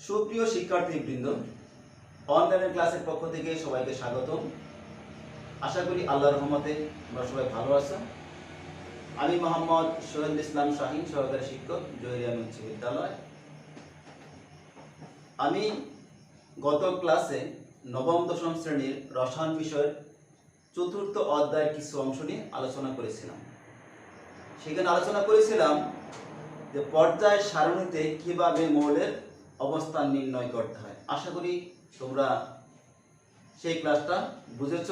সুপ্রিয় শিক্ষার্থীবৃন্দ, অনলাইন ক্লাসের পক্ষ থেকে সবাইকে স্বাগতম। আশা করি আল্লাহর রহমতে তোমরা সবাই ভালো আছো। আমি মোহাম্মদ সোহেল ইসলাম শাহিন, সহকারী শিক্ষক, জহিরিয়া উচ্চ বিদ্যালয়। আমি গত ক্লাসে নবম দশম শ্রেণীর রসায়ন বিষয়ের চতুর্থ অধ্যায়ের কিছু অংশ নিয়ে আলোচনা করেছিলাম। সেখানে আলোচনা করেছিলাম যে পর্যায় সারণীতে কিভাবে মৌলের অবস্থান নির্ণয় করতে হয়। আশা করি তোমরা সেই ক্লাসটা বুঝেছ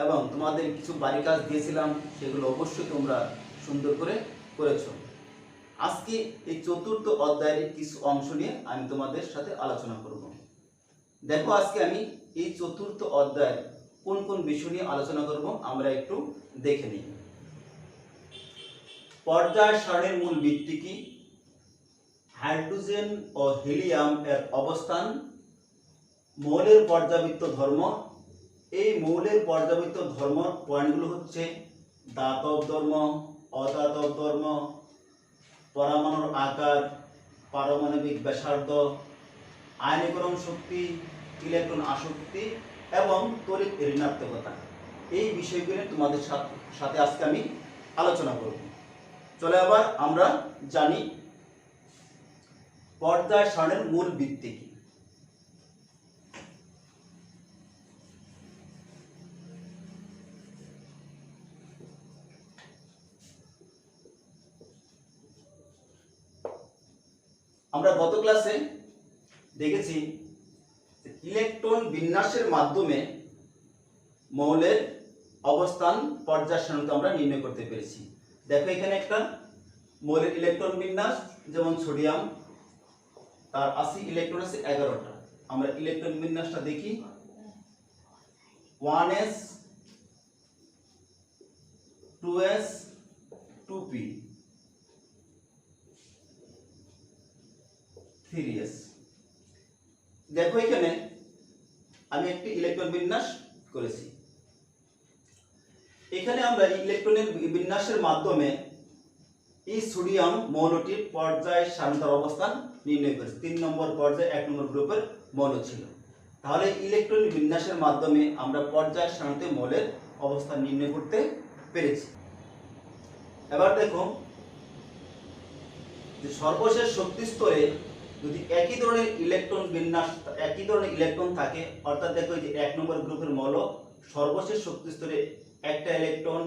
এবং তোমাদের কিছু বাড়ি কাজ দিয়েছিলাম, সেগুলো অবশ্যই তোমরা সুন্দর করে করেছো। আজকে এই চতুর্থ অধ্যায়ের কিছু অংশ নিয়ে আমি তোমাদের সাথে আলোচনা করব। দেখো, আজকে আমি এই চতুর্থ অধ্যায়ের কোন কোন বিষয় নিয়ে আলোচনা করব আমরা একটু দেখে নিই। পর্যায় সারণীর মূল ভিত্তি কি, হাইড্রোজেন ও হিলিয়াম এর অবস্থান, মৌলের পর্যাবৃত্ত ধর্ম। এই মৌলের পর্যাবৃত্ত ধর্ম পয়েন্টগুলো হচ্ছে দাতব ধর্ম, অদাতব ধর্ম, পরমাণুর আকার, পারমাণবিক ব্যাসার্ধ, আয়নীকরণ শক্তি, ইলেকট্রন আসক্তি এবং তড়িৎ ঋণাত্মকতা। এই বিষয়গুলো তোমাদের সাথে আজকে আমি আলোচনা করব। চলে আবার আমরা জানি পর্যায় সারণীর মূল ভিত্তি কি। আমরা গত ক্লাসে দেখেছি ইলেকট্রন বিন্যাসের মাধ্যমে মৌলের অবস্থান পর্যায় সারণীতে আমরা নির্ণয় করতে পেরেছি। দেখো, এখানে একটা মৌলের ইলেকট্রন বিন্যাস, যেমন সোডিয়াম, তার 80 ইলেকট্রন আছে 11টা। আমরা ইলেকট্রন বিন্যাসটা দেখি। 1s 2s 2p 3s। দেখো, এখানে আমি একটি ইলেকট্রন বিন্যাস করেছি। এখানে আমরা ইলেকট্রনের বিন্যাসের মাধ্যমে এই সোডিয়াম মৌলটির পর্যায় সারণীর অবস্থান নির্ণয় করেছি। 3 নম্বর পর্যায়ে 1 নম্বর গ্রুপের মৌল ছিল। তাহলে ইলেকট্রন বিন্যাসের মাধ্যমে আমরা পর্যায় সারণীতে মৌলের অবস্থান নির্ণয় করতে পেরেছি। এবার দেখো যে সর্বশেষ শক্তি স্তরে যদি একই ধরনের ইলেকট্রন বিন্যাস, একই ধরনের ইলেকট্রন থাকে, অর্থাৎ দেখো যে 1 নম্বর গ্রুপের মৌল সর্বশেষ শক্তি স্তরে একটা ইলেকট্রন,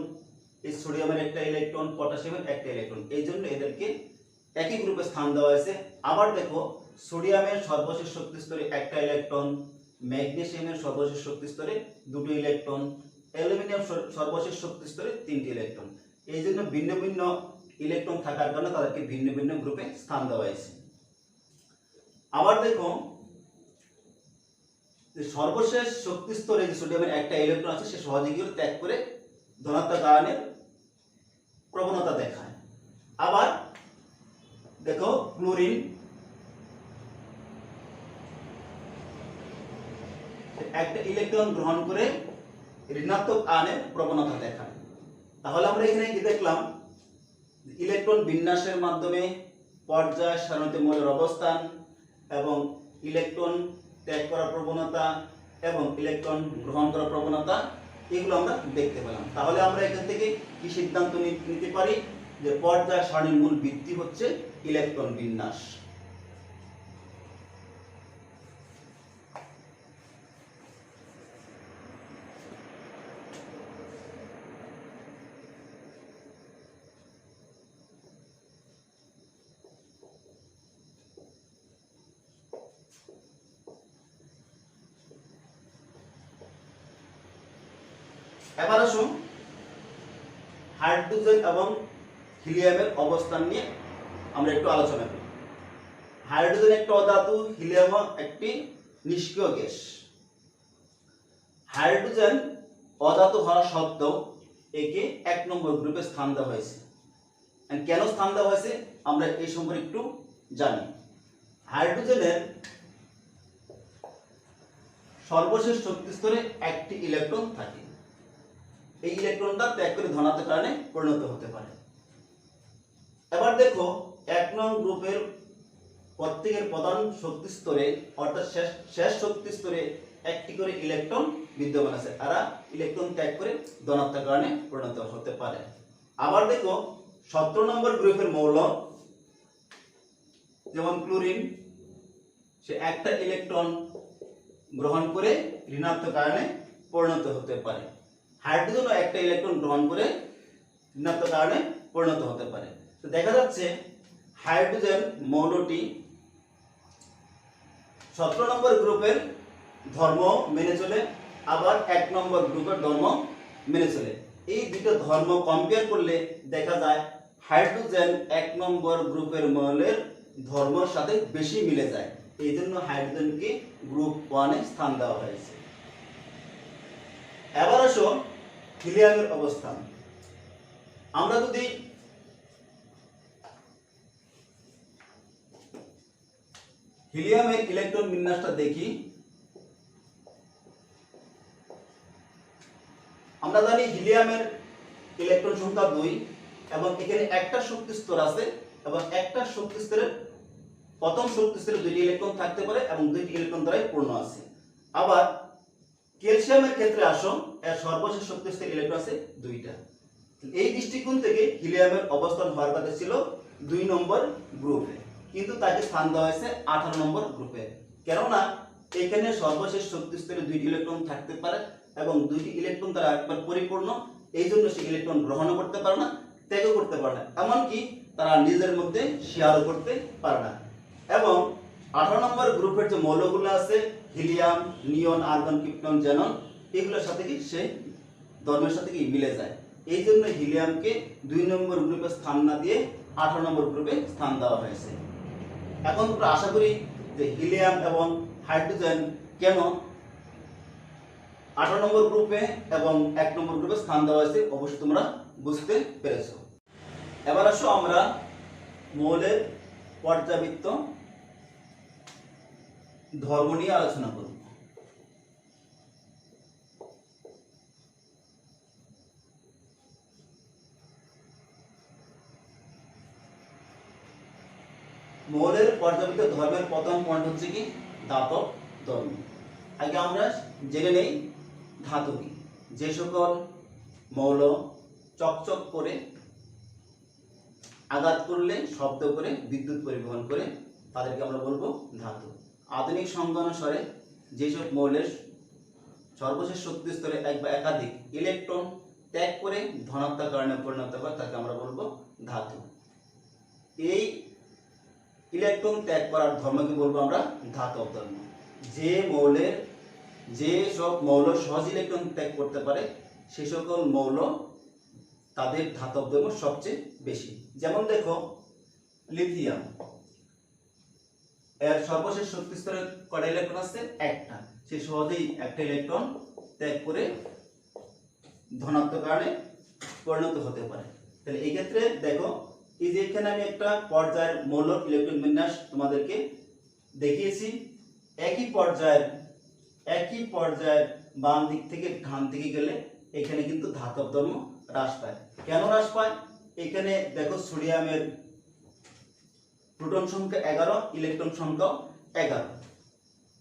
এই সোডিয়ামের একটা ইলেকট্রন, পটাশিয়ামের একটা ইলেকট্রন, এই জন্য এদেরকে একই গ্রুপে স্থান দেওয়া হয়েছে। আবার দেখো, সোডিয়ামের সর্বশেষ শক্তি স্তরে একটা ইলেকট্রন, ম্যাগনেসিয়ামের সর্বশেষ শক্তি স্তরে 2টি ইলেকট্রন, অ্যালুমিনিয়াম সর্বশেষ শক্তি স্তরে 3টি ইলেকট্রন। এই জন্য ভিন্ন ভিন্ন ইলেকট্রন থাকার কারণে তাদেরকে ভিন্ন ভিন্ন গ্রুপে স্থান দেওয়া হয়েছে। আবার দেখো যে সর্বশেষ শক্তি স্তরে যে সোডিয়ামের একটা ইলেকট্রন আছে, সে সহজে গিয়ে ত্যাগ করে ধনাত্মক আয়নের প্রবণতা দেখায়। আবার দেখো, ক্লোরিন একটা ইলেকট্রন গ্রহণ করে ঋণাত্মক আয়নের প্রবণতা দেখায়। তাহলে আমরা এখানে কি দেখলাম, ইলেকট্রন বিন্যাসের মাধ্যমে পর্যায় সারণীতে মৌলের অবস্থান এবং ইলেকট্রন ত্যাগ করার প্রবণতা এবং ইলেকট্রন গ্রহণ করার প্রবণতা, এগুলো আমরা দেখতে পেলাম। তাহলে আমরা এখান থেকে কি সিদ্ধান্ত নিতে পারি যে পর্যায় সারণীর মূল ভিত্তি হচ্ছে ইলেকট্রন বিন্যাস। এবার আসুন হাইড্রোজেন এবং হিলিয়ামের অবস্থান নিয়ে আমরা একটু আলোচনা করি। হাইড্রোজেন একটা অধাতু, হিলিয়াম একটি নিষ্ক্রিয় গ্যাস। হাইড্রোজেন অধাতু হওয়া সত্ত্বেও একে 1 নম্বর গ্রুপে স্থান দেওয়া হয়েছে। কেন স্থান দেওয়া হয়েছে আমরা এই সম্পর্কে একটু জানি। হাইড্রোজেনের সর্বশেষ শক্তি স্তরে একটি ইলেকট্রন থাকে। এই ইলেকট্রনটা ত্যাগ করে ধনাত্মক আয়নে পরিণত হতে পারে। এবার দেখো, 1 নং গ্রুপের প্রত্যেকের প্রধান শক্তি স্তরে অর্থাৎ শেষ শক্তি স্তরে একটি করে ইলেকট্রন বিদ্যমান আছে, এরা ইলেকট্রন ত্যাগ করে ধনাত্মক আয়নে পরিণত হতে পারে। আবার দেখো 17 নম্বর গ্রুপের মৌল যেমন ক্লোরিন, সে একটা ইলেকট্রন গ্রহণ করে ঋণাত্মক আয়নে পরিণত হতে পারে। হাইড্রোজেনও একটা ইলেকট্রন গ্রহণ করে ঋণাত্মক আয়নে পরিণত হতে পারে। তো দেখা যাচ্ছে হাইড্রোজেন মৌলটি 17 নম্বর গ্রুপের ধর্ম মেনে চলে, আবার 1 নম্বর গ্রুপের ধর্ম মেনে চলে। এই দুটো ধর্ম কম্পেয়ার করলে দেখা যায় হাইড্রোজেন 1 নম্বর গ্রুপের মৌলের ধর্মের সাথে বেশি মিলে যায়, এই জন্য হাইড্রোজেনকে গ্রুপ 1 এ স্থান দেওয়া হয়েছে। এবার আসো হিলিয়ামের অবস্থান। আমরা যদি হিলিয়ামের ইলেকট্রন বিন্যাসটা দেখি, আমরা জানি হিলিয়ামের ইলেকট্রন সংখ্যা 2 এবং এখানে একটা শক্তি স্তর আছে এবং একটা শক্তি স্তরের প্রথম শক্তি স্তরে দুইটি ইলেকট্রন থাকতে পারে এবং দুইটি ইলেকট্রন দ্বারাই পূর্ণ আছে। আবার ক্যালসিয়ামের ক্ষেত্রে আসো, এর সর্বশেষ শক্তি স্তরে ইলেকট্রন আছে 2টা। এই দৃষ্টিকোণ থেকে হিলিয়ামের অবস্থান হওয়ার কথা ছিল 2 নম্বর গ্রুপে, কিন্তু তাকে স্থান দেওয়া হয়েছে 18 নম্বর গ্রুপে। কেননা এখানে সর্বশেষ শক্তি স্তরে দুইটি ইলেকট্রন থাকতে পারে এবং দুইটি ইলেকট্রন দ্বারা একবার পরিপূর্ণ, এই জন্য সে ইলেকট্রন গ্রহণও করতে পারে না, ত্যাগও করতে পারে না, এমনকি তারা নিজের মধ্যে শেয়ারও করতে পারে না। এবং 18 নম্বর গ্রুপের যে মৌলগুলো আছে হিলিয়াম, নিয়ন, আর্গন, ক্রিপ্টন, জ্যানন, এগুলোর সাথে কি সে ধর্মের সাথে কি মিলে যায়, এই জন্য হিলিয়ামকে 2 নম্বর গ্রুপে স্থান না দিয়ে 18 নম্বর গ্রুপে স্থান দেওয়া হয়েছে। এখন আমরা আশা করি যে হিলিয়াম এবং হাইড্রোজেন কেন 18 নম্বর গ্রুপে এবং 1 নম্বর গ্রুপে স্থান দেওয়া হয়েছে অবশ্যই তোমরা বুঝতে পেরেছো। এবার আসো আমরা মৌলের পর্যাবৃত্ত ধর্ম নিয়ে আলোচনা করব। মৌলের পর্যাবৃত্ত ধর্মের প্রথম পয়েন্ট হচ্ছে কি ধাতব ধর্ম। আগে আমরা জেনে নেই ধাতু কি। যে সকল মৌল চকচক করে আঘাত করলে শব্দ করে বিদ্যুৎ পরিবহন করে তাদেরকে আমরা বলবো ধাতু। আধুনিক সংজ্ঞানুসারে যেসব মৌলের সর্বশেষ শক্তি স্তরে এক বা একাধিক ইলেকট্রন ত্যাগ করে ধনাত্মক আয়নে পরিণত হয় তাকে আমরা বলবো ধাতু। এই ইলেকট্রন ত্যাগ করার ধর্মকে বলবো আমরা ধাতব ধর্ম। যে সব মৌল সহজ ইলেকট্রন ত্যাগ করতে পারে সে সকল মৌল তাদের ধাতব ধর্ম সবচেয়ে বেশি। যেমন দেখো লিথিয়াম, এর সর্বশেষ শক্তি স্তরে কয়টা ইলেকট্রন আছে? একটা। সে সহজেই একটা ইলেকট্রন ত্যাগ করে ধনাত্মক আয়নে পরিণত হতে পারে। তাহলে এই ক্ষেত্রে দেখো এই যে এখানে আমি একটা পর্যায়ের মৌল ইলেকট্রন বিন্যাস তোমাদেরকে দেখিয়েছি। একই পর্যায়ের বাম দিক থেকে ডান দিকে গেলে এখানে কিন্তু ধাতব ধর্ম হ্রাস পায়। কেন হ্রাস পায়? এখানে দেখো সোডিয়ামের প্রোটন সংখ্যা 11, ইলেকট্রন সংখ্যা 11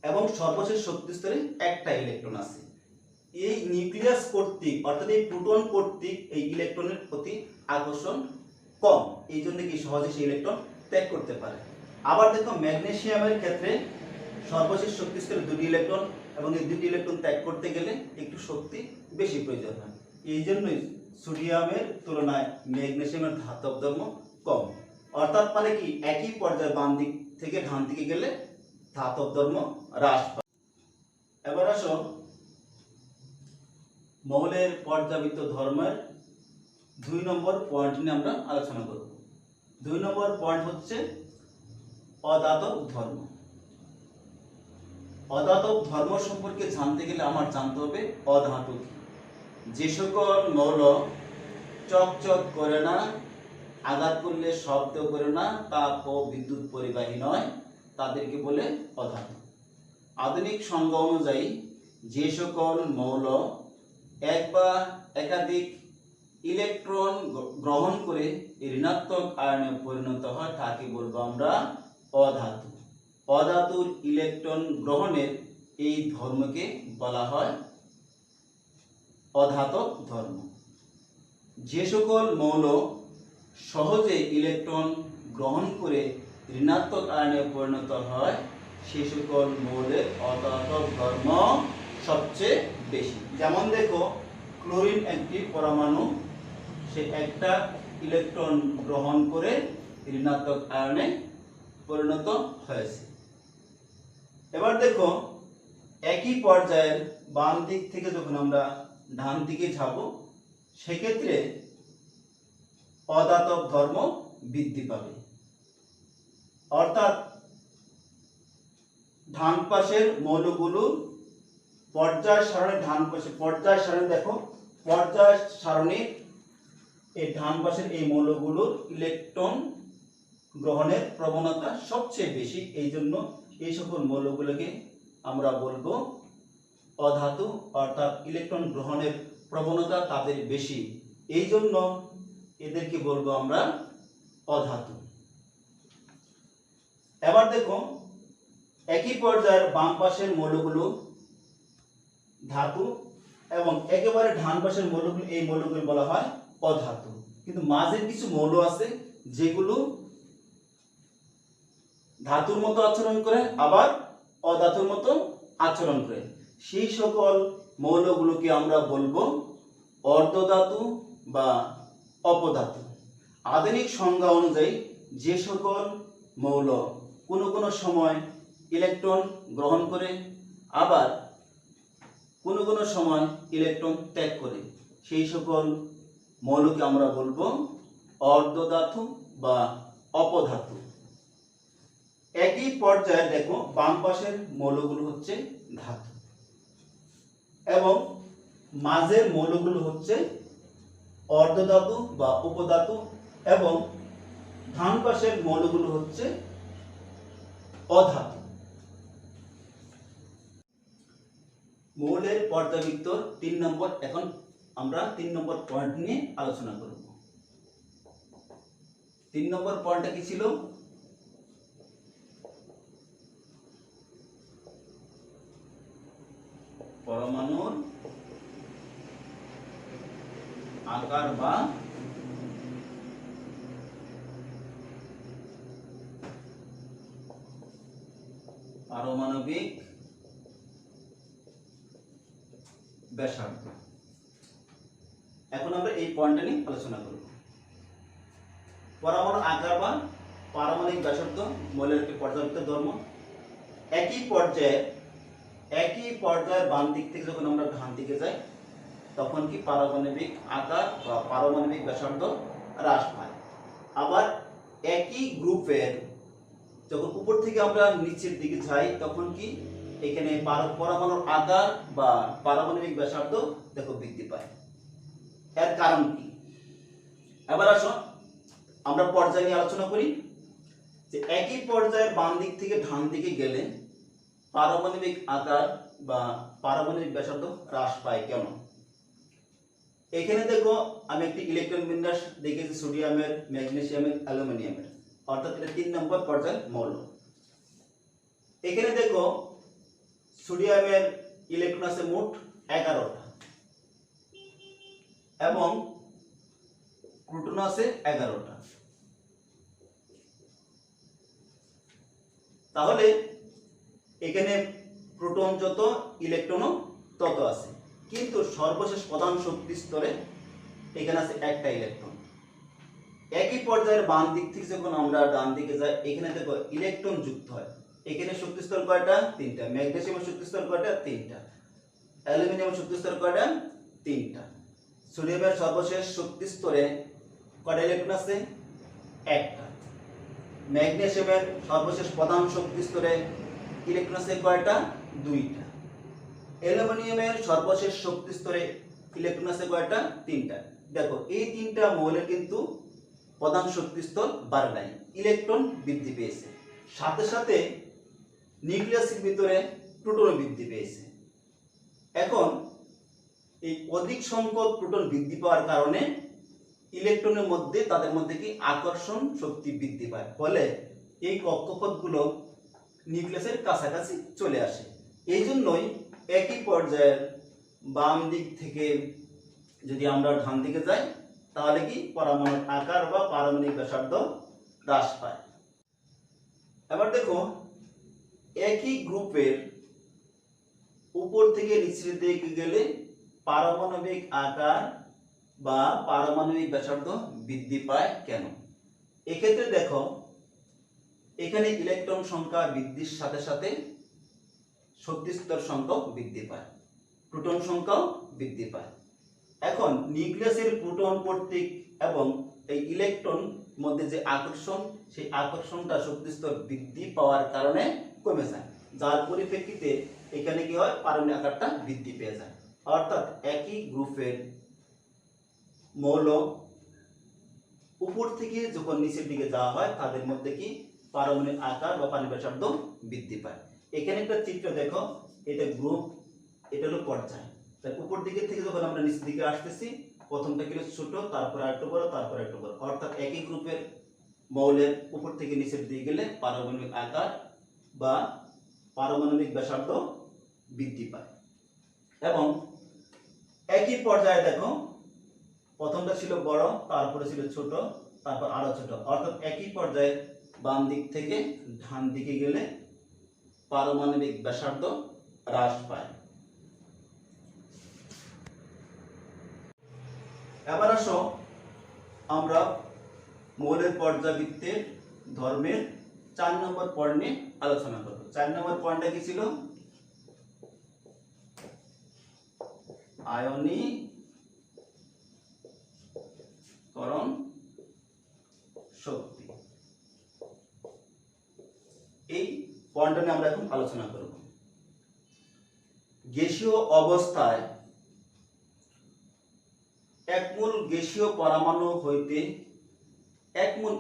এবং সর্বশেষ শক্তি স্তরে একটা ইলেকট্রন আছে। এই নিউক্লিয়াস কর্তৃক অর্থাৎ এই প্রোটন কর্তৃক এই ইলেকট্রনের প্রতি আকর্ষণ কম, এই জন্য কি সহজে সেই ইলেকট্রন ত্যাগ করতে পারে। আবার দেখো ম্যাগনেসিয়ামের ক্ষেত্রে সর্বশেষ শক্তি স্তরে 2টি ইলেকট্রন এবং এই 2টি ইলেকট্রন ত্যাগ করতে গেলে একটু শক্তি বেশি প্রয়োজন হয়, এই জন্যই সোডিয়ামের তুলনায় ম্যাগনেসিয়ামের ধাতব ধর্ম কম। অর্থাৎ মানে কি একই পর্যায়ে বাম দিক থেকে ডান দিকে গেলে ধাতব ধর্ম হ্রাস পায়। এবার আসো মৌলের পর্যাবৃত্ত ধর্মের 2 নম্বর পয়েন্ট নিয়ে আমরা আলোচনা করব। 2 নম্বর পয়েন্ট হচ্ছে অধাতব ধর্ম। অধাতব ধর্ম সম্পর্কে জানতে গেলে আমার জানতে হবে অধাতু কি। যে সকল মৌল চকচক করে না, আঘাত করলে শব্দ করে না, তাপ ও বিদ্যুৎ পরিবাহী নয়, তাদেরকে বলে অধাতু। আধুনিক সংজ্ঞা অনুযায়ী যে সকল মৌল এক বা একাধিক ইলেকট্রন গ্রহণ করে ঋণাত্মক আয়নে পরিণত হয় তাকে বলবো আমরা অধাতু। অধাতুর ইলেকট্রন গ্রহণের এই ধর্মকে বলা হয় অধাতব ধর্ম। যে সকল মৌল সহজে ইলেকট্রন গ্রহণ করে ঋণাত্মক আয়নে পরিণত হয় সেই সকল মৌলের অধাতব ধর্ম সবচেয়ে বেশি। যেমন দেখো, ক্লোরিন একটি পরমাণু, সে একটা ইলেকট্রন গ্রহণ করে ঋণাত্মক আয়নে পরিণত হয়েছে। এবার দেখো, একই পর্যায়ের বাম দিক থেকে যখন আমরা ডান দিকে যাব সেক্ষেত্রে অধাতব ধর্ম বৃদ্ধি পাবে। অর্থাৎ ডান পাশের মৌলগুলো পর্যায় সারণী, ডান পাশে পর্যায় সারণী দেখো, পর্যায় সারণীর এই ডান পাশের এই মৌলগুলোর ইলেকট্রন গ্রহণের প্রবণতা সবচেয়ে বেশি। এই জন্য এই সকল মৌলগুলোকে আমরা বলবো অধাতু, অর্থাৎ ইলেকট্রন গ্রহণের প্রবণতা তাদের বেশি, এই জন্য এদেরকে বলবো আমরা অধাতু। এবার দেখো, একই পর্যায়ের বাম পাশের মৌলগুলো ধাতু এবং একেবারে ডান পাশের মৌলগুলো, এই মৌলগুলো বলা হয় অধাতু। কিন্তু মাঝের কিছু মৌল আছে যেগুলো ধাতুর মতো আচরণ করে আবার অধাতুর মতো আচরণ করে, সেই সকল মৌলগুলোকে আমরা বলবো অর্ধধাতু বা অপধাতু। আধুনিক সংজ্ঞা অনুযায়ী যে সকল মৌল কোনো কোনো সময় ইলেকট্রন গ্রহণ করে আবার কোনো কোনো সময় ইলেকট্রন ত্যাগ করে সেই সকল মৌলকে আমরা বলবো অর্ধধাতু বা অপধাতু। একই পর্যায়ে দেখো, বাম পাশের মৌলগুলো হচ্ছে ধাতু এবং মাঝের মৌলগুলো হচ্ছে অর্ধধাতু বা উপধাতু এবং ডান পাশের মৌলগুলো হচ্ছে অধাতু। মৌলের পর্যাবৃত্ত 3 নম্বর, এখন আমরা 3 নম্বর পয়েন্ট নিয়ে আলোচনা করব। 3 নম্বর পয়েন্টটা কি ছিল? পরমাণুর আকার বা পারমাণবিক ব্যাসার্ধ। এখন আমরা এই পয়েন্টটা নিয়ে আলোচনা করব। পরমাণুর আকার বা পারমাণবিক ব্যাসার্ধ মৌলের একটি পর্যাবৃত্ত ধর্ম। একই পর্যায়ের বাম দিক থেকে যখন আমরা ডান দিকে যাই তখন কি পারমাণবিক আকার বা পারমাণবিক ব্যাসার্ধ হ্রাস পায়। আবার একই গ্রুপের যখন উপর থেকে আমরা নিচের দিকে যাই তখন কি এখানে পরমাণুর আকার বা পারমাণবিক ব্যাসার্ধ দেখো বৃদ্ধি পায়। এর কারণ কি? এবার আসো আমরা পর্যায় নিয়ে আলোচনা করি যে একই পর্যায়ের বাম দিক থেকে ডান দিকে গেলে পারমাণবিক আকার বা পারমাণবিক ব্যাসার্ধ হ্রাস পায় কেন? এখানে দেখো, আমি একটি ইলেকট্রন বিন্যাস দেখেছি সোডিয়ামের, ম্যাগনেসিয়ামের, অ্যালুমিনিয়ামের, অর্থাৎ এটা 3 নম্বর পর্যায়ের মৌল। এখানে দেখো, সোডিয়ামের ইলেকট্রন আছে মোট 11টা এবং প্রোটন আছে 11টা। তাহলে এখানে প্রোটন যত ইলেকট্রনও তত আছে, কিন্তু সর্বশেষ প্রধান শক্তি স্তরে এখানে আছে একটা ইলেকট্রন। একই পর্যায়ের বাম দিক থেকে যখন আমরা ডান দিকে যাই এখানে দেখো ইলেকট্রন যুক্ত হয়। এখানে শক্তি স্তর কয়টা? 3টা। ম্যাগনেসিয়ামের শক্তি স্তর কয়টা? 3টা। অ্যালুমিনিয়ামের শক্তি স্তর কয়টা? 3টা। সোডিয়ামের সর্বশেষ শক্তি স্তরে কয়টা ইলেকট্রন আছে? একটা। ম্যাগনেসিয়ামের সর্বশেষ প্রধান শক্তি স্তরে ইলেকট্রন আছে কয়টা? 2টা। অ্যালুমিনিয়ামের সর্বশেষ শক্তি স্তরে ইলেকট্রন আছে কয়টা? 3টা। দেখো, এই 3টা মৌলের কিন্তু প্রধান শক্তি স্তর বাড়ে নাই, ইলেকট্রন বৃদ্ধি পেয়েছে। সাথে সাথে নিউক্লিয়াসের ভিতরে প্রোটন বৃদ্ধি পেয়েছে। এখন এই অধিক সংখ্যক প্রোটন বৃদ্ধি পাওয়ার কারণে ইলেকট্রনের মধ্যে তাদের মধ্যে কি আকর্ষণ শক্তি বৃদ্ধি পায়, ফলে এই কক্ষপথগুলো নিউক্লিয়াসের কাছাকাছি চলে আসে। এই জন্যই একই পর্যায়ের বাম দিক থেকে যদি আমরা ডান দিকে যাই তাহলে কি পরমাণুর আকার বা পারমাণবিক ব্যাসার্ধ হ্রাস পায়। এবার দেখো একই গ্রুপের উপর থেকে নিচের দিকে গেলে পারমাণবিক আকার বা পারমাণবিক ব্যাসার্ধ বৃদ্ধি পায় কেন? এক্ষেত্রে দেখো এখানে ইলেকট্রন সংখ্যা বৃদ্ধির সাথে সাথে শক্তি স্তর সংখ্যাও বৃদ্ধি পায়, প্রোটন সংখ্যাও বৃদ্ধি পায়। এখন নিউক্লিয়াসের প্রোটন কর্তৃক এবং এই ইলেকট্রন মধ্যে যে আকর্ষণ, সেই আকর্ষণটা শক্তি স্তর বৃদ্ধি পাওয়ার কারণে কমে যায়, যার পরিপ্রেক্ষিতে এখানে কি হয়, পারমাণবিক আকারটা বৃদ্ধি পেয়ে যায়। অর্থাৎ একই গ্রুপের মৌল উপর থেকে যখন নিচের দিকে যাওয়া হয় তাদের মধ্যে কি পারমাণবিক আকার বা পারমাণবিক ব্যাসার্ধ বৃদ্ধি পায়। এখানে একটা চিত্র দেখো, এটা গ্রুপ, এটা হলো পর্যায়। তাই উপর দিকে থেকে যখন আমরা নিচের দিকে আসতেছি, প্রথমটা কি ছোট, তারপর আরেকটু বড়, তারপর একটু বড়। অর্থাৎ একই গ্রুপের মৌলের উপর থেকে নিচের দিকে গেলে পারমাণবিক আকার বা পারমাণবিক ব্যাসার্ধ বৃদ্ধি পায়। এবং একই পর্যায়ে দেখো প্রথমটা ছিল বড়, তারপরে ছিল ছোট, তারপর আরো ছোট। অর্থাৎ একই পর্যায়ে বাম দিক থেকে ডান দিকে গেলে পারমাণবিক ব্যাসার্ধ হ্রাস পায়। এবার আসো আমরা মৌলের পর্যাবৃত্তের ধর্মের 4 নম্বর পয়েন্ট নিয়ে আলোচনা করব। 4 নম্বর পয়েন্টটা কি ছিল? আয়নীকরণ শক্তি। এই পয়েন্টটা নিয়ে আমরা এখন আলোচনা করব। গ্যাসীয় অবস্থায় এক মোল গ্যাসীয় পরমাণু হইতে এক মোল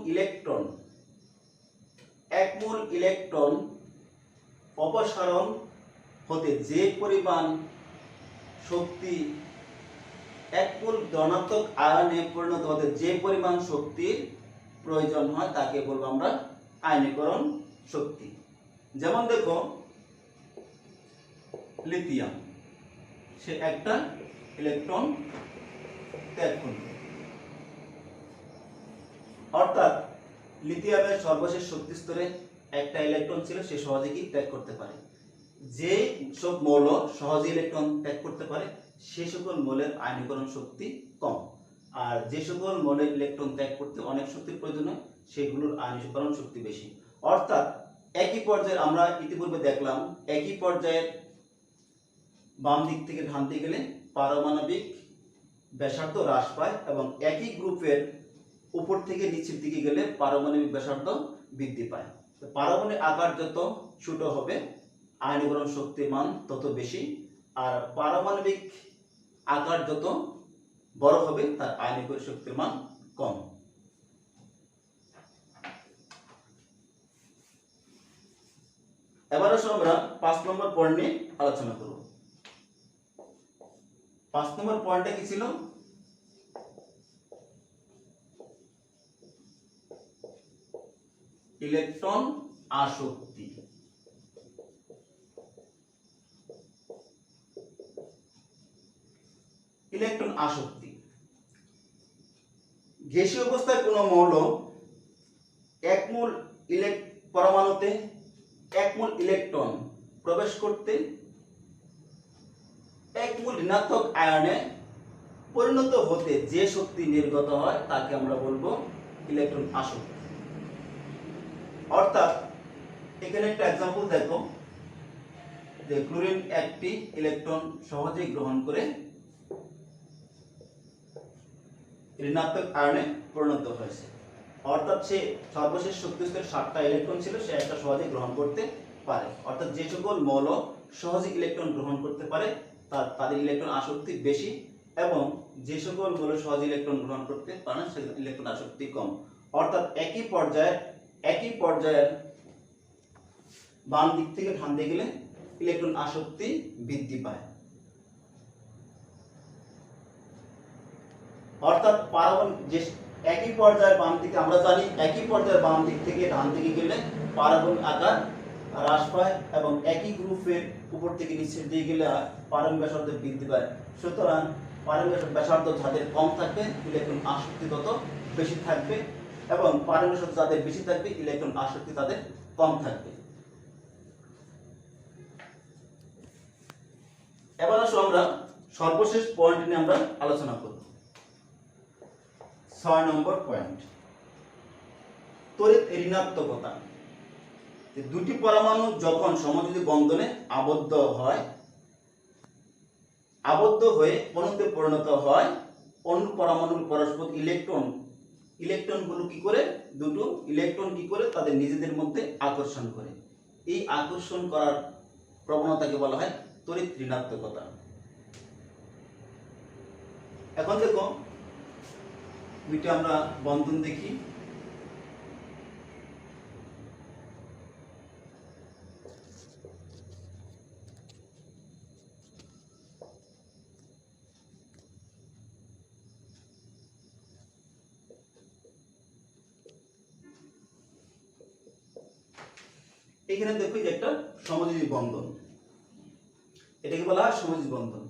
ইলেকট্রন অপসারণ হতে যে পরিমাণ শক্তি, এক মোল ধনাত্মক আয়নে পরিণত হতে যে পরিমাণ শক্তির প্রয়োজন হয় তাকে বলবো আমরা আয়নীকরণ শক্তি। যেমন দেখো লিথিয়াম, সে একটা ইলেকট্রন ত্যাগ করবে। অর্থাৎ লিথিয়ামের সর্বশেষ শক্তি স্তরে একটা ইলেকট্রন ছিল, সে সহজে কি ত্যাগ করতে পারে। যে সব মৌল সহজে ইলেকট্রন ত্যাগ করতে পারে সে সকল মৌলের আয়নীকরণ শক্তি কম, আর যে সকল মৌলের ইলেকট্রন ত্যাগ করতে অনেক শক্তির প্রয়োজন হয় সেগুলোর আয়নীকরণ শক্তি বেশি। অর্থাৎ একই পর্যায়ে আমরা ইতিপূর্বে দেখলাম, একই পর্যায়ের বাম দিক থেকে ডান দিকে গেলে পারমাণবিক ব্যাসার্ধ হ্রাস পায়, এবং একই গ্রুপের উপর থেকে নিচের দিকে গেলে পারমাণবিক ব্যাসার্ধ বৃদ্ধি পায়। পারমাণবিক আকার যত ছোট হবে আয়নীকরণ শক্তির মান তত বেশি, আর পারমাণবিক আকার যত বড় হবে তার আয়নীকরণ শক্তির মান কম। এবার আসো আমরা 5 নম্বর পয়েন্ট নিয়ে আলোচনা করব। 5 নম্বর পয়েন্টটা কি ছিল? ইলেকট্রন আসক্তি। ইলেকট্রন আসক্তি, গ্যাসীয় অবস্থায় কোনো মৌল এক মোল পরমাণুতে এক মোল ইলেকট্রন প্রবেশ করতে এক মোল ঋণাত্মক আয়নে পরিণত হতে যে শক্তি নির্গত হয় তাকে আমরা বলবো ইলেকট্রন আসক্তি। অর্থাৎ এখানে একটা एग्जांपल দেখো, যে ক্লোরিন একটি ইলেকট্রন সহজেই গ্রহণ করে ঋণাত্মক আয়নে পরিণত হয়েছে। অর্থাৎ সে সর্বশেষ শক্তি স্তরে 7টা ইলেকট্রন ছিল, সে একটা সহজে গ্রহণ করতে পারে। অর্থাৎ যে সকল মৌল সহজে ইলেকট্রন গ্রহণ করতে পারে তাদের ইলেকট্রন আসক্তি বেশি, এবং যে সকল মৌল সহজে ইলেকট্রন গ্রহণ করতে পারে না সেগুলো ইলেকট্রন আসক্তি কম। অর্থাৎ একই পর্যায়ের বাম দিক থেকে ডান দিকে গেলে ইলেকট্রন আসক্তি বৃদ্ধি পায়। অর্থাৎ একই পর্যায়ের বাম দিকে আমরা জানি একই পর্যায়ের বাম দিক থেকে ডান দিকে গেলে পারমাণবিক আকার হ্রাস পায় এবং একই গ্রুপের উপর থেকে নিচের দিকে গেলে পারমাণবিক ব্যাসার্ধ বৃদ্ধি পায়। সুতরাং পারমাণবিক ব্যাসার্ধ যাদের কম থাকবে ইলেকট্রন আসক্তি তত বেশি থাকবে এবং পারমাণবিক ব্যাসার্ধ যাদের বেশি থাকবে ইলেকট্রন আসক্তি তাদের কম থাকবে। এবার আসো আমরা সর্বশেষ পয়েন্ট নিয়ে আমরা আলোচনা করব। 6 নম্বর পয়েন্ট, তড়িৎ ঋণাত্মকতা। দুটি পরমাণু যখন সমযোজী বন্ধনে আবদ্ধ হয়ে অণুতে পরিণত হয়, অণু পরমাণুর পরস্পর ইলেকট্রনগুলো কি করে, দুটো ইলেকট্রন কি করে তাদের নিজেদের মধ্যে আকর্ষণ করে। এই আকর্ষণ করার প্রবণতাকে বলা হয় তড়িৎ ঋণাত্মকতা। এখন দেখো দুইটা আমরা বন্ধন দেখি। এখানে দেখো যে একটা সমযোজী বন্ধন, এটাকে বলা হয় সমযোজী বন্ধন।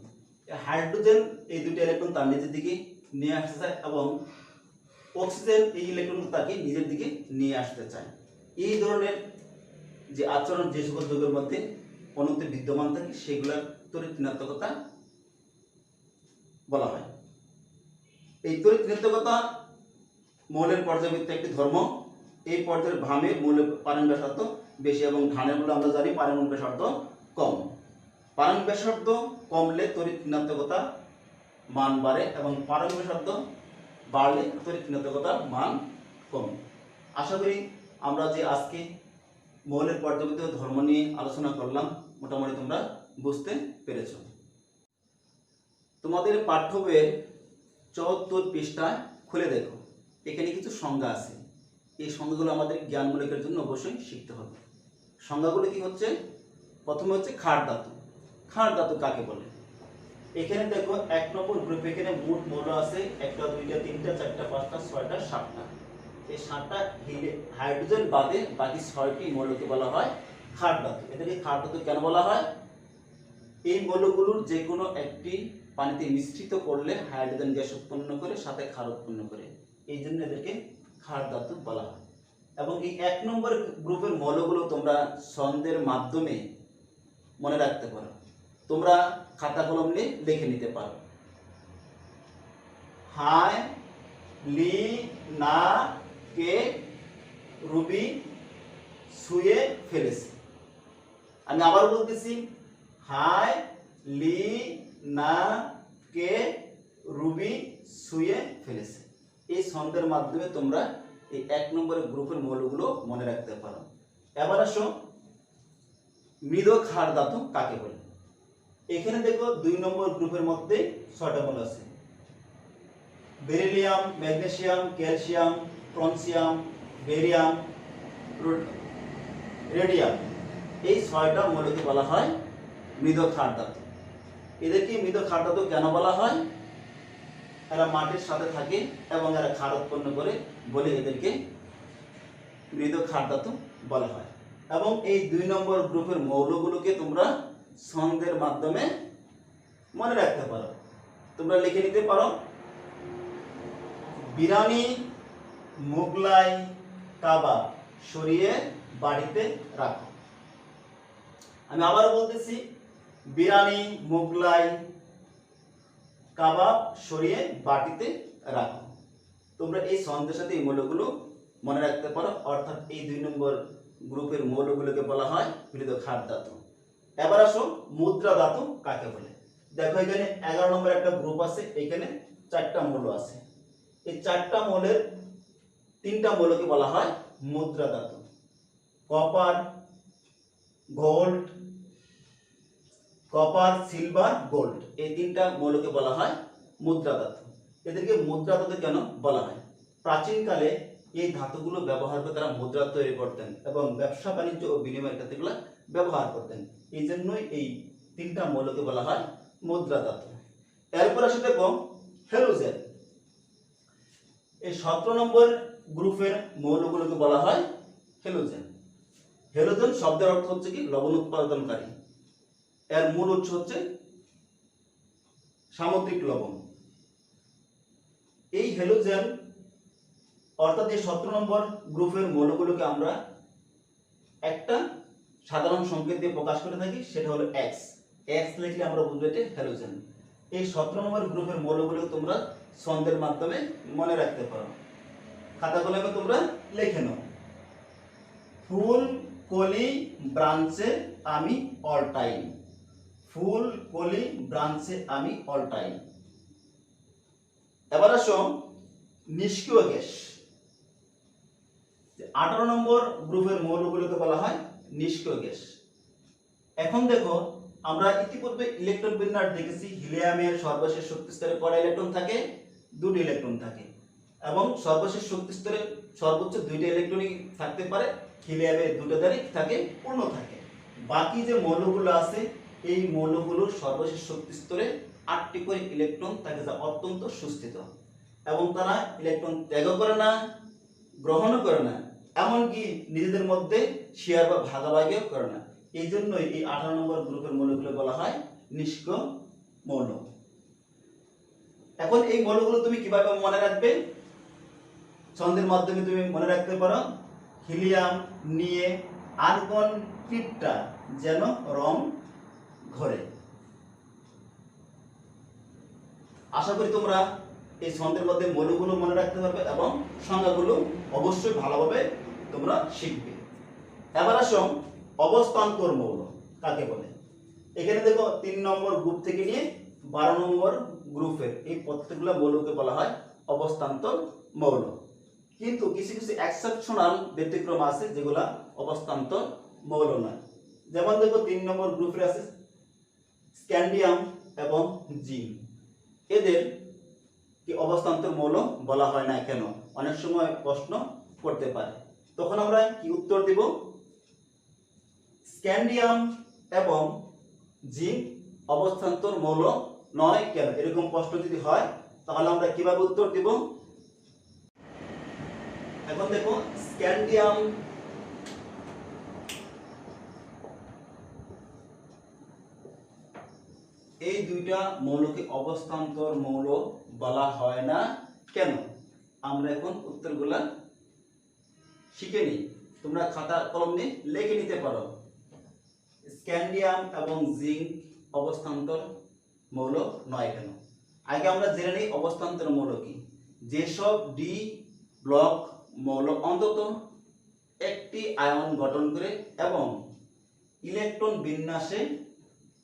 হাইড্রোজেন এই দুটো ইলেকট্রন তার নিজের দিকে নিয়ে আসতে চায় এবং অক্সিজেন এই ইলেকট্রন তাকে নিজের দিকে নিয়ে আসতে চায়। এই ধরনের যে আচরণ যে সকল যৌগের মধ্যে অণুতে বিদ্যমান থাকে সেগুলোর তড়িৎ ঋণাত্মকতা বলা হয়। এই তড়িৎ ঋণাত্মকতা মৌলের পর্যায়বৃত্ত একটি ধর্ম। এই পর্যায়ের ভামের মৌলের পারমাণবিক ব্যাসার্ধ বেশি এবং ধানের মূল্য আমরা জানি পারমাণবিক ব্যাসার্ধ কম। পারমাণবিক ব্যাসার্ধ কমলে তড়িৎ ঋণাত্মকতা মান বাড়ে এবং পারমাণবিক ব্যাসার্ধ বাড়লে তড়িৎ ঋণাত্মকতার মান কমে। আশা করি আমরা যে আজকে মৌলের পর্যায়বৃত্ত ধর্ম নিয়ে আলোচনা করলাম মোটামুটি তোমরা বুঝতে পেরেছ। তোমাদের পাঠ্য বইয়ের 74 পৃষ্ঠায় খুলে দেখো, এখানে কিছু সংজ্ঞা আছে। এই সংজ্ঞাগুলো আমাদের জ্ঞানমূলকের জন্য অবশ্যই শিখতে হবে। সংজ্ঞাগুলো কি হচ্ছে, প্রথমে হচ্ছে ক্ষার ধাতু। ক্ষার ধাতু কাকে বলে? এখানে দেখো 1 নম্বর গ্রুপে এখানে মোট মৌল আছে 1 2 3 4 5 6 7টা। এই 7টা হাইড্রোজেন বাদে বাকি 6টি মৌলকে বলা হয় ক্ষার ধাতু। এদেরকে ক্ষার ধাতু কেন বলা হয়? এই মৌলগুলোর যে কোনো একটি পানিতে মিশ্রিত করলে হাইড্রোজেন গ্যাস উৎপন্ন করে সাথে ক্ষার উৎপন্ন করে, এই জন্য এদেরকে ক্ষার ধাতু বলা হয়। এবং এই 1 নম্বর গ্রুপের মৌলগুলো তোমরা ছন্দের মাধ্যমে মনে রাখতে পারো। তোমরা খাতা কলম নিয়ে লিখে নিতে পারো। হাই লি না কে রুবি ছুঁয়ে ফেলেছে। আমি আবার বলতেছি, হাই লি না কে রুবি ছুঁয়ে ফেলেছে। এই ছন্দের মাধ্যমে তোমরা এই 1 নম্বরের গ্রুপের মৌলগুলো মনে রাখতে পারো। এবার আসো মৃদ ক্ষার ধাতু কাকে বলে? এখানে দেখো 2 নম্বর গ্রুপের মধ্যে 6টা মৌল আছে। Beryllium, magnesium, calcium, francium, barium, radium, এই 6টা মৌলকে বলা হয় মৃদ ক্ষার ধাতু। এদেরকে মৃদ ক্ষার ধাতু কেন বলা হয়? এরা মাটির সাথে থাকে এবং এরা ক্ষার উৎপন্ন করে বলে এদেরকে মৃদ ক্ষার ধাতু বলা হয়। এবং এই 2 নম্বর গ্রুপের মৌলগুলোকে তোমরা ছন্দের মাধ্যমে মনে রাখতে পারো। তোমরা লিখে নিতে পারো, বিরানি, মোগলাই, কাবাব সরিয়ে বাড়িতে রাখো। আমি আবার বলতেছি, বিরানি, মোগলাই, কাবাব সরিয়ে বাটিতে রাখো। তোমরা এই ছন্দের সাথে এই মৌলগুলো মনে রাখতে পারো। অর্থাৎ এই 2 নম্বর গ্রুপের মৌলগুলোকে বলা হয় মৃদ ক্ষার ধাতু। এবার আসো মুদ্রা ধাতু কাকে বলে? দেখো এখানে 11 নম্বর একটা গ্রুপ আছে, এখানে 4টা মৌল আছে। এই 4টা মৌলের 3টা মৌলকে বলা হয় মুদ্রা ধাতু। কপার, সিলভার, গোল্ড, এই 3টা মৌলকে বলা হয় মুদ্রা ধাতু। এদেরকে মুদ্রা ধাতু কেন বলা হয়? প্রাচীনকালে এই ধাতুগুলো ব্যবহার করে তারা মুদ্রা তৈরি করতেন এবং ব্যবসা বাণিজ্য ও বিনিময়ের ক্ষেত্রে এগুলো ব্যবহার করতেন। এই জন্যই এই 3টা মৌলকে বলা হয় মুদ্রা ধাতু। এরপর আসে দেখো হ্যালোজেন। এই 17 নম্বর গ্রুপের মৌলগুলোকে বলা হয় হ্যালোজেন। হ্যালোজেন শব্দের অর্থ হচ্ছে কি লবণ উৎপাদনকারী। এর মূল উৎস হচ্ছে সামুদ্রিক লবণ। এই হ্যালোজেন অর্থাৎ এই 17 নম্বর গ্রুপের মৌলগুলোকে আমরা একটা সাধারণ সংকেত দিয়ে প্রকাশ করে থাকি, সেটা হলো এক্স। এক্স লিখলে আমরা বুঝবো এটা হ্যালোজেন। এই 17 নম্বর গ্রুপের মৌলগুলোকে তোমরা ছন্দের মাধ্যমে মনে রাখতে পারো। খাতা কলমে তোমরা লিখে নাও। ফুল কলি ব্রাঞ্চে আমি অল টাইম। ফুল কলি ব্রাঞ্চে আমি অল টাইম। এবার আসো নিষ্ক্রিয় গ্যাস। 18 নম্বর গ্রুপের মৌলগুলোকে বলা হয় নিষ্ক্রিয় গ্যাস। এখন দেখো আমরা ইতিপূর্বে ইলেকট্রন বিন্যাস দেখেছি। হিলিয়ামের সর্বশেষ শক্তি স্তরে কয়টা ইলেকট্রন থাকে? 2টি ইলেকট্রন থাকে এবং সর্বশেষ শক্তি স্তরে সর্বোচ্চ 2টা ইলেকট্রনই থাকতে পারে। হিলিয়ামের 2টা দ্বারাই থাকে পূর্ণ থাকে। বাকি যে মৌলগুলো আছে এই মৌলগুলোর সর্বশেষ শক্তি স্তরে 8টি করে ইলেকট্রন থাকে, যা অত্যন্ত সুস্থিত এবং তারা ইলেকট্রন ত্যাগও করে না, গ্রহণও করে না, এমনকি নিজেদের মধ্যে শেয়ার বা ভাগাভাগিও করে না। এই জন্যই এই 18 নম্বর গ্রুপের মৌলগুলো বলা হয় নিষ্ক্রিয় মৌল। এখন এই মৌলগুলো তুমি কিভাবে মনে রাখবে? ছন্দের মাধ্যমে তুমি মনে রাখতে পারো। হিলিয়াম নিয়ে আর্গন টিপটা যেন রং ঘরে। আশা করি তোমরা এই ছন্দের মধ্যে মৌলগুলো মনে রাখতে পারবে এবং সংজ্ঞাগুলো অবশ্যই ভালোভাবে তোমরা শিখবে। এবার আসো অবস্থান্তর মৌল কাকে বলে। এখানে দেখো 3 নম্বর গ্রুপ থেকে নিয়ে 12 নম্বর গ্রুপের এই প্রত্যেকগুলো মৌলকে বলা হয় অবস্থান্তর মৌল। কিন্তু কিছু কিছু এক্সেপশনাল ব্যতিক্রম আছে যেগুলা অবস্থান্তর মৌল নয়। যেমন দেখো 3 নম্বর গ্রুপে আছে স্ক্যান্ডিয়াম এবং জিঙ্ক। এদের কি অবস্থান্তর মৌল বলা হয় না কেন? অনেক সময় প্রশ্ন করতে পারে। তখন আমরা কি উত্তর দিব? স্ক্যান্ডিয়াম এবং জিঙ্ক অবস্থান্তর মৌল নয় কেন? এরকম প্রশ্ন যদি হয় তাহলে আমরা কিভাবে উত্তর দিব? এখন দেখো স্ক্যান্ডিয়াম এই দুইটা মৌলকে অবস্থান্তর মৌল বলা হয় না কেন? আমরা এখন উত্তরগুলা শিখে নিই। তোমরা খাতা কলম নিয়ে লিখে নিতে পারো। স্ক্যান্ডিয়াম এবং জিঙ্ক অবস্থান্তর মৌল নয় কেন? আগে আমরা জেনে নিই অবস্থান্তর মৌল কি। যেসব ডি ব্লক মৌল অন্তত একটি আয়ন গঠন করে এবং ইলেকট্রন বিন্যাসে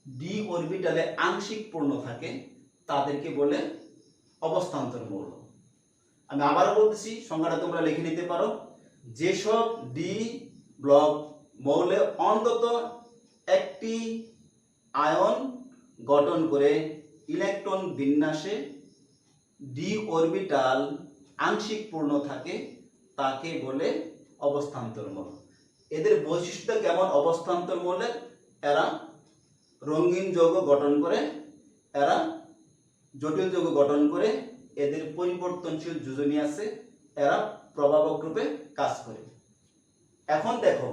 ডি অরবিটালে আংশিক পূর্ণ থাকে তাদেরকে বলে অবস্থান্তর মৌল। আমি আবারও বলতেছি, সংজ্ঞাটা তোমরা লিখে নিতে পারো। যেসব ডি ব্লক মৌলে অন্তত একটি আয়ন গঠন করে ইলেকট্রন বিন্যাসে ডি অরবিটাল আংশিক পূর্ণ থাকে তাকে বলে অবস্থান্তর মৌল। এদের বৈশিষ্ট্য কেমন অবস্থান্তর মৌলের? এরা রঙিন যৌগ গঠন করে, এরা জটিল যৌগ গঠন করে, এদের পরিবর্তনশীল যোজনী আছে, এরা প্রভাবক রূপে কাজ করে। এখন দেখো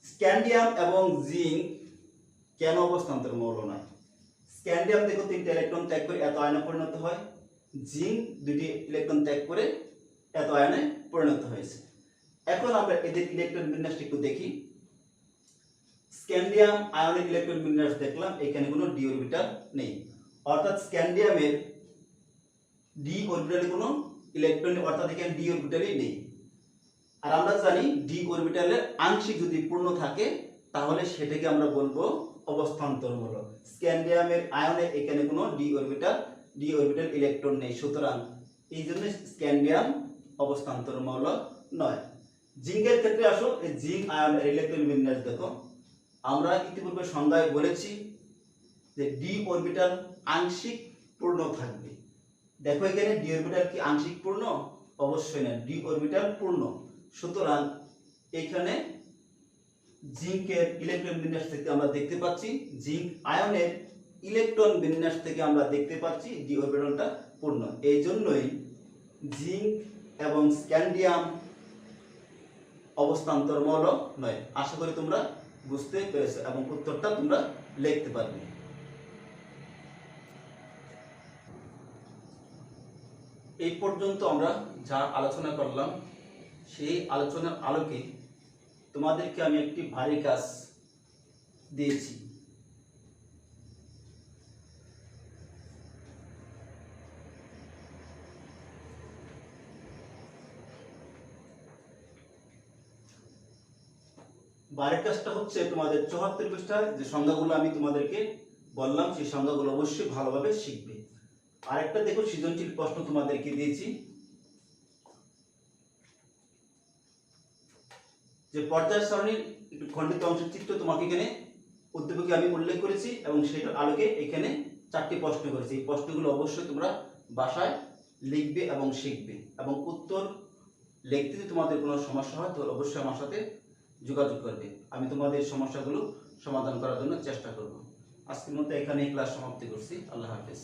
স্ক্যান্ডিয়াম এবং জিঙ্ক কেন অবস্থান্তর মৌল নয়? স্ক্যান্ডিয়াম দেখো 3টা ইলেকট্রন ত্যাগ করে এত আয়নে পরিণত হয়, জিঙ্ক 2টি ইলেকট্রন ত্যাগ করে এত আয়নে পরিণত হয়েছে। এখন আমরা এদের ইলেকট্রন বিন্যাসটা একটু দেখি। স্ক্যান্ডিয়াম আয়নের ইলেকট্রন বিন্যাস দেখলাম, এখানে কোনো ডি অরবিটাল নেই, অর্থাৎ স্ক্যান্ডিয়ামের ডি অরবিটালে কোনো ইলেকট্রন অর্থাৎ এখানে ডি অরবিটালই নেই। আর আমরা জানি ডি অরবিটালে আংশিক যদি পূর্ণ থাকে তাহলে সেটাকে আমরা বলবো অবস্থান্তর মৌল। স্ক্যান্ডিয়ামের আয়নে এখানে কোনো ডি অরবিটাল ইলেকট্রন নেই, সুতরাং এই জন্য স্ক্যান্ডিয়াম অবস্থান্তর মৌল নয়। জিঙ্কের ক্ষেত্রে আসো, এই জিঙ্ক আয়নের ইলেকট্রন বিন্যাস দেখো। আমরা ইতিপূর্বে সংজ্ঞায় বলেছি যে ডি অরবিটাল আংশিক পূর্ণ থাকবে। দেখো এখানে ডি অরবিটাল কি আংশিক পূর্ণ? অবশ্যই না, ডি অরবিটাল পূর্ণ। সুতরাং এখানে জিঙ্কের ইলেকট্রন বিন্যাস থেকে আমরা দেখতে পাচ্ছি, জিঙ্ক আয়নের ইলেকট্রন বিন্যাস থেকে আমরা দেখতে পাচ্ছি ডি অরবিটালটা পূর্ণ। এই জন্যই জিঙ্ক এবং স্ক্যান্ডিয়াম অবস্থান্তরমূলক নয়। আশা করি তোমরা বুঝতে পেরেছো এবং উত্তরটা তোমরা লিখতে পারবে। এই পর্যন্ত আমরা যা আলোচনা করলাম সেই আলোচনার আলোকে তোমাদেরকে আমি একটি ভারী কাজ দিয়েছি। ভারী কাজটা হচ্ছে তোমাদের 74 পৃষ্ঠায় যে সংজ্ঞাগুলো আমি তোমাদেরকে বললাম সেই সংজ্ঞাগুলো অবশ্যই ভালোভাবে শিখবে। আরেকটা দেখো, সৃজনশীল প্রশ্ন তোমাদেরকে দিয়েছি যে পর্যায় সারণীর একটু খণ্ডিত অংশের চিত্র তোমাকে এখানে উদ্দীপকে আমি উল্লেখ করেছি এবং সেটার আলোকে এখানে 4টি প্রশ্ন করেছি। এই প্রশ্নগুলো অবশ্যই তোমরা বাসায় লিখবে এবং শিখবে এবং উত্তর লিখতে যদি তোমাদের কোনো সমস্যা হয় তাহলে অবশ্যই আমার সাথে যোগাযোগ করবে। আমি তোমাদের সমস্যাগুলো সমাধান করার জন্য চেষ্টা করব। আজকের মতো এখানেই ক্লাস সমাপ্তি করছি। আল্লাহ হাফেজ।